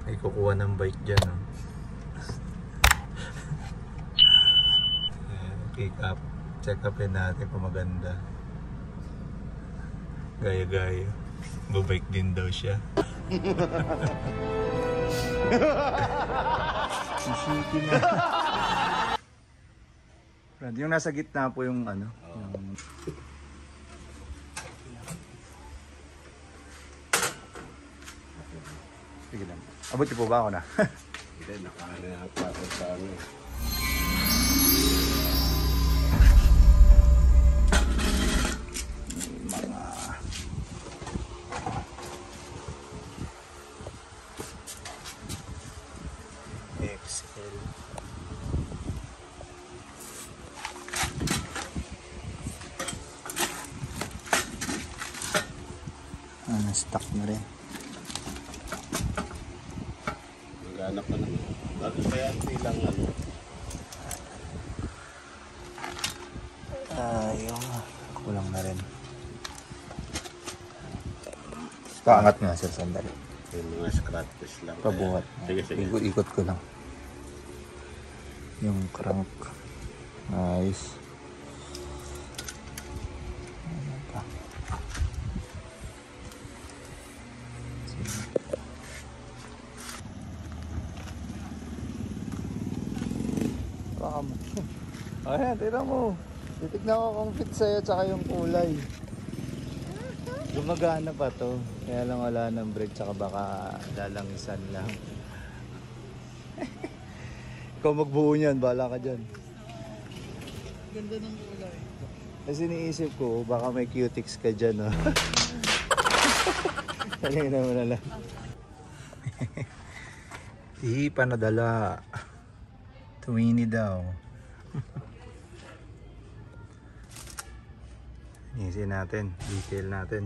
May kukuha ng bike dyan. Oh. Pick up. Check upin natin kung maganda. Gaya-gaya. Babike din daw siya. Sisiki na. Yung nasa gitna po yung ano. Yung... Sige lang. Abuti po ba ako na? Hindi, nakahanap ako sa ano. XL. Na-stuck na rin. Maghanap pa naman. Bakit kaya ilang ano? Yung kulang na rin. Paangat nga sir, sandali. Yung mga scratches lang. Pabuhat. Sige, sige. Ikot ko lang. Yung crank. Nice. Ano pa? Sige. Baka mo. Ayan, tira mo. Titignan ko kung fit sa'yo tsaka yung kulay. Gumagana pa to. Kaya lang wala ng brake tsaka baka lalangisan lang. Ikaw magbuo niyan, bahala ka dyan. Ganda ng kulay. Kasi iniisip ko, baka may cutics ka dyan, no? Kanina mo na lang. Di pa nadala. Tumini daw. Inisin natin, detail natin.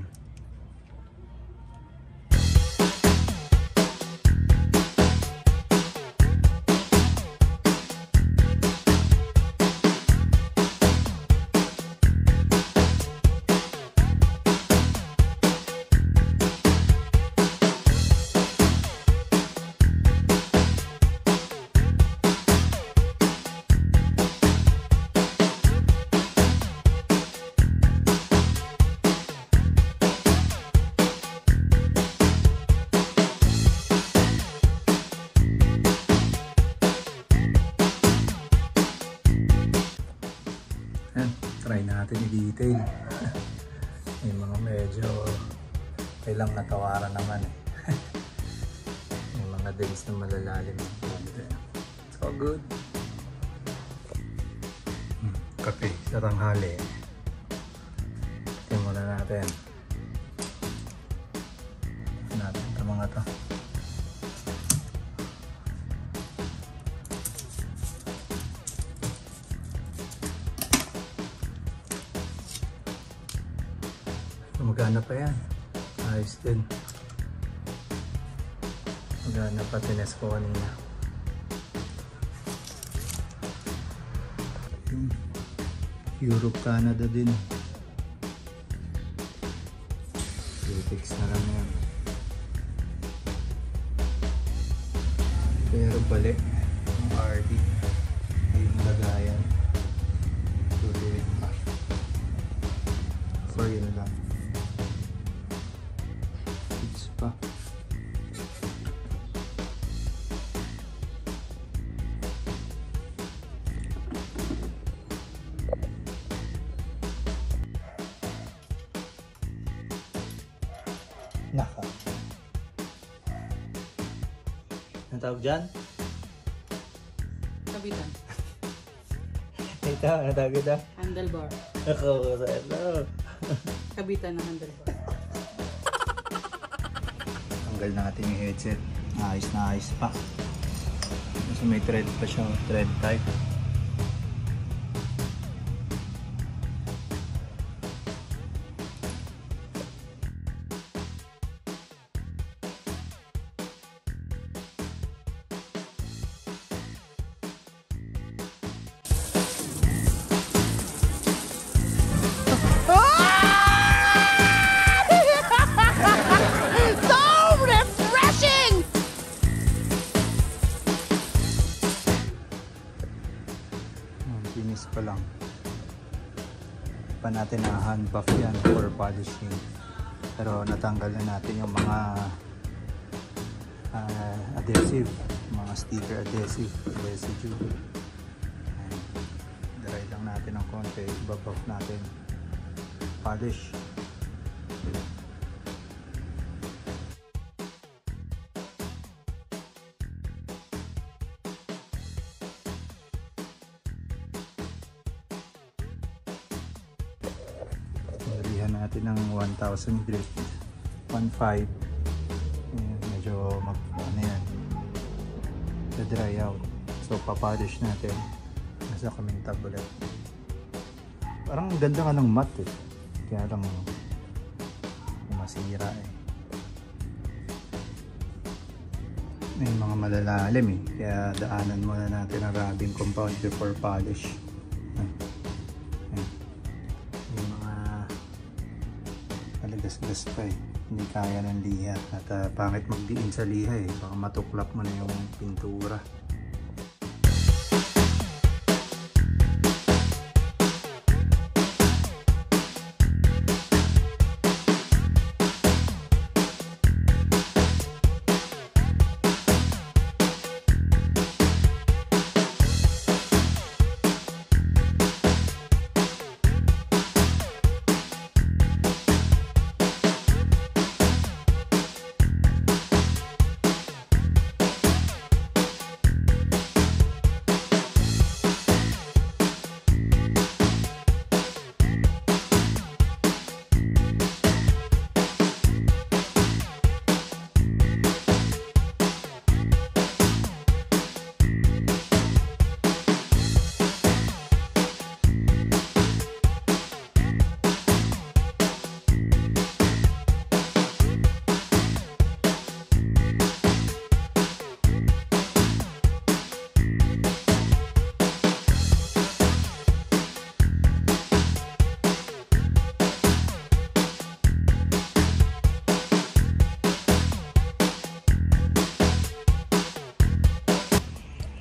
Try natin i-detail. May mga medyo kailang natawaran naman eh. May mga dents na malalalim. It's all good. Kape sa tanghali. Tingnan muna natin. Natin ito mga to. Magana pa yan. Ayos din. Magana pa, tines ko kanina. Europe, Canada din. Cutics na lang yan. Pero bali. Ang RD. Yung lagayan. Tutuwid pa. So yun lang. Pa. Naka. Ang tawag dyan? Kabitan. Ito, ang tawag ito? Handlebar. Ako, sa ito. Kabitan ng handlebar. Tanggal natin yung headset. Ayos na ayos pa. Kasi may thread pa siya. Thread type. ko lang. Pa natin na hand buff yan for polishing. Pero natanggal na natin yung mga adhesive, mga sticker adhesive residue. Dry lang natin ng konti, ibabuff natin, polish. Nalihan natin ng 1,000 grit, 1.5. Medyo ano yan, dry out. So papolish natin. Nasa kaming tablet. Parang ganda nga ng matte eh. Kaya lang masira eh. May mga malalalim eh. Kaya daanan muna natin ang rubbing compound before polish. May mga maligas-gas pa eh. Hindi kaya ng liha. At pangit magdiin sa liha eh. Baka matuklap mo na yung pintura.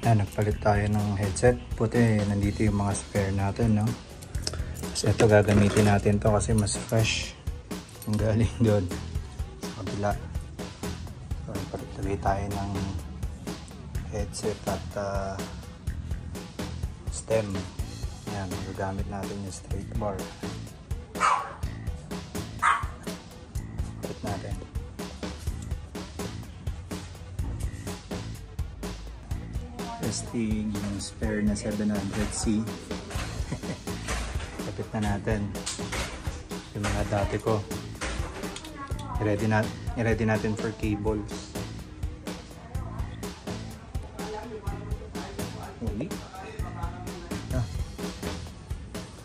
Nagpalit tayo ng headset. Puti, nandito yung mga spare natin, no? Kasi ito gagamitin natin to kasi mas fresh yung galing doon sa kabila. So, palit tayo ng headset at stem. Yan, gagamit natin yung straight bar. Palit natin. Testing yung spare na 700C. Kapit na natin yung mga dati ko. I-ready natin for cables. Uli.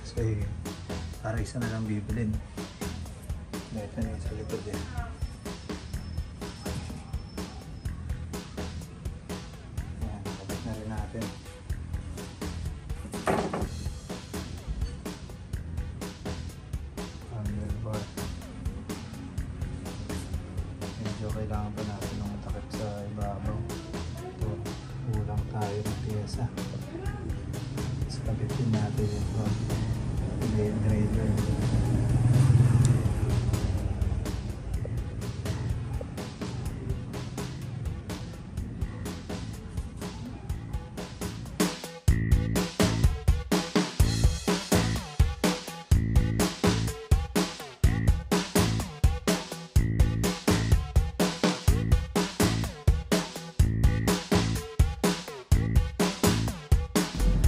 Kasi para isa na lang bibilin. Ito na yung sa likod eh. Medyo kailangan pa natin ng takip sa ibabaw. Ito, kulang tayo ng pyesa. Tapos kabitin natin ito. Blade driver.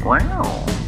Wow!